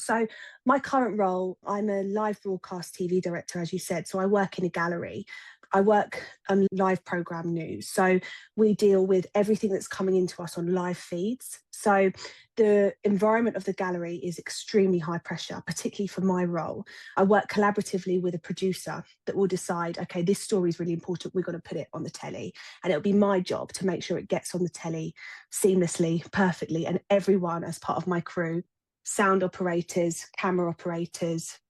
So my current role, I'm a live broadcast TV director, as you said. So I work in a gallery. I work on live program news. So we deal with everything that's coming into us on live feeds. So the environment of the gallery is extremely high pressure, particularly for my role. I work collaboratively with a producer that will decide, okay, this story is really important. We're going to put it on the telly. And it'll be my job to make sure it gets on the telly seamlessly, perfectly. And everyone as part of my crew, sound operators, camera operators,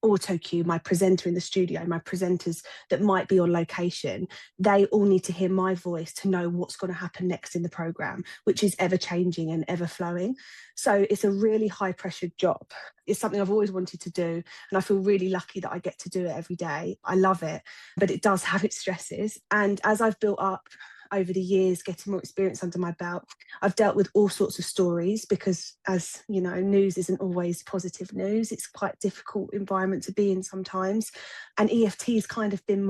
auto cue, my presenter in the studio, my presenters that might be on location, they all need to hear my voice to know what's going to happen next in the programme, which is ever changing and ever flowing. So it's a really high pressured job. It's something I've always wanted to do, and I feel really lucky that I get to do it every day. I love it, but it does have its stresses. And as I've built up over the years, getting more experience under my belt, I've dealt with all sorts of stories because, as you know, news isn't always positive news. It's quite a difficult environment to be in sometimes. And EFT has kind of been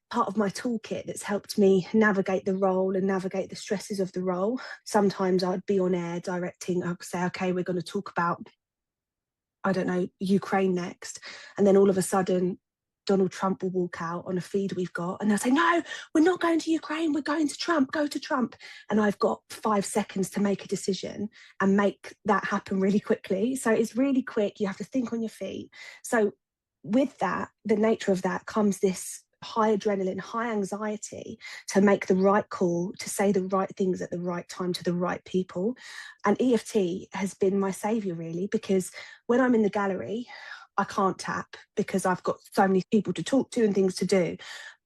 part of my toolkit that's helped me navigate the role and navigate the stresses of the role. Sometimes I'd be on air directing, I'd say, okay, we're going to talk about, I don't know, Ukraine next. And then all of a sudden, Donald Trump will walk out on a feed we've got and they'll say, no, we're not going to Ukraine, we're going to Trump, go to Trump. And I've got 5 seconds to make a decision and make that happen really quickly. So it's really quick. You have to think on your feet. So with that, the nature of that comes this high adrenaline, high anxiety to make the right call, to say the right things at the right time to the right people. And EFT has been my saviour, really, because when I'm in the gallery, I can't tap because I've got so many people to talk to and things to do.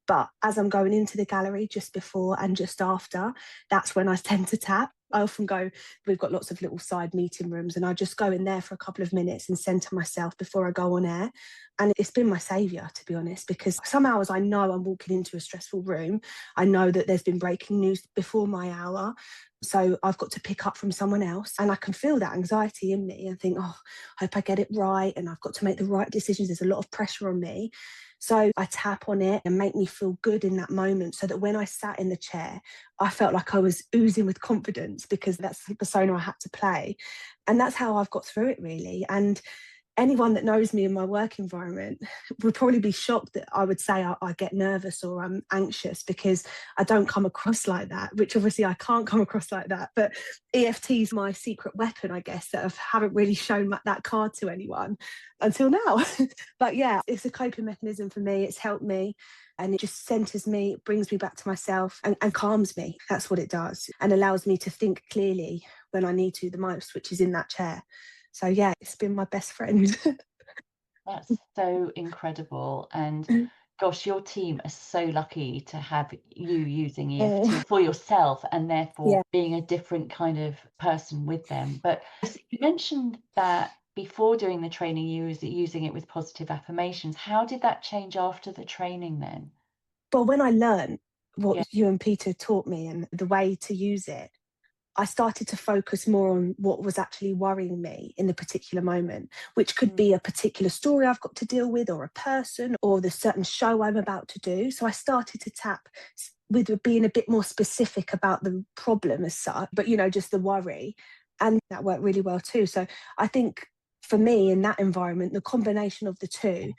But as I'm going into the gallery just before and just after, that's when I tend to tap. I often go, we've got lots of little side meeting rooms, and I just go in there for a couple of minutes and centre myself before I go on air. And it's been my saviour, to be honest, because some hours I know I'm walking into a stressful room. I know that there's been breaking news before my hour. So I've got to pick up from someone else, and I can feel that anxiety in me and think, oh, I hope I get it right. And I've got to make the right decisions. There's a lot of pressure on me. So I tap on it and make me feel good in that moment so that when I sat in the chair, I felt like I was oozing with confidence because that's the persona I had to play. And that's how I've got through it, really. And anyone that knows me in my work environment would probably be shocked that I would say I get nervous or I'm anxious because I don't come across like that, which obviously I can't come across like that. But EFT is my secret weapon, I guess, that I haven't really shown that card to anyone until now. But yeah, it's a coping mechanism for me. It's helped me. And it just centres me, it brings me back to myself and calms me. That's what it does. And allows me to think clearly when I need to the most, which is in that chair. So yeah, it's been my best friend. That's so incredible. And gosh, your team are so lucky to have you using EFT for yourself and therefore Yeah. being a different kind of person with them. But you mentioned that before doing the training, you was using it with positive affirmations. How did that change after the training then? But when I learned what Yeah. you and Peter taught me and the way to use it, I started to focus more on what was actually worrying me in the particular moment, which could be a particular story I've got to deal with or a person or the certain show I'm about to do. So I started to tap with being a bit more specific about the problem as such, but, you know, just the worry. And that worked really well too. So I think for me in that environment, the combination of the two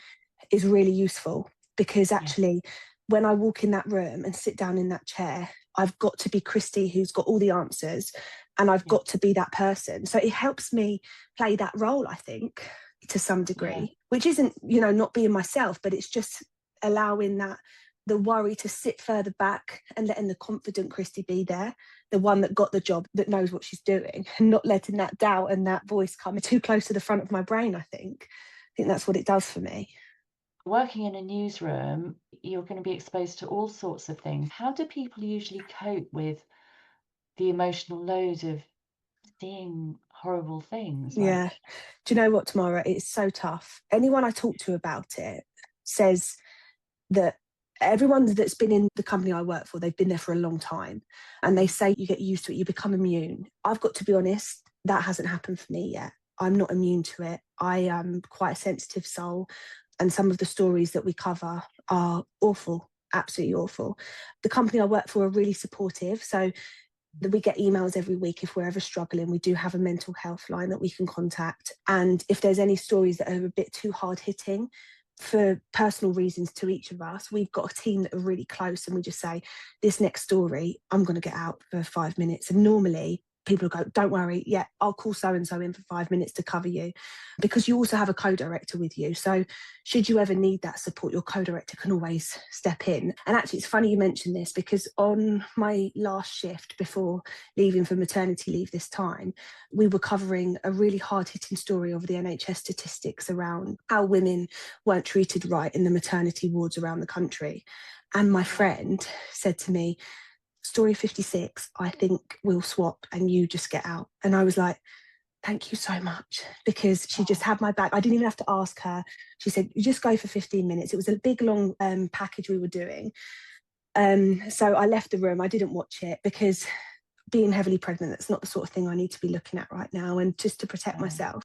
is really useful because actually when I walk in that room and sit down in that chair, I've got to be Christy who's got all the answers and I've got to be that person. So it helps me play that role, I think, to some degree, which isn't, you know, not being myself, but it's just allowing that the worry to sit further back and letting the confident Christy be there, the one that got the job, that knows what she's doing, and not letting that doubt and that voice come too close to the front of my brain, I think that's what it does for me. Working in a newsroom, you're going to be exposed to all sorts of things. How do people usually cope with the emotional load of seeing horrible things? Yeah. Do you know what, Tamara? It's so tough. Anyone I talk to about it says that everyone that's been in the company I work for, they've been there for a long time. And they say you get used to it, you become immune. I've got to be honest, that hasn't happened for me yet. I'm not immune to it. I am quite a sensitive soul. And some of the stories that we cover are awful, absolutely awful. The company I work for are really supportive. So We get emails every week if we're ever struggling. We do have a mental health line that we can contact. And if there's any stories that are a bit too hard hitting for personal reasons to each of us, we've got a team that are really close, and we just say, this next story, I'm going to get out for 5 minutes. And normally people go, don't worry, yeah, I'll call so-and-so in for 5 minutes to cover you, because you also have a co-director with you. So should you ever need that support, your co-director can always step in. And actually, it's funny you mentioned this, because on my last shift before leaving for maternity leave this time, we were covering a really hard-hitting story over the NHS statistics around how women weren't treated right in the maternity wards around the country. And my friend said to me, story 56, I think we'll swap and you just get out. And I was like, thank you so much, because she just had my back. I didn't even have to ask her. She said, you just go for 15 minutes. It was a big, long package we were doing. So I left the room. I didn't watch it, because being heavily pregnant, that's not the sort of thing I need to be looking at right now. And just to protect myself,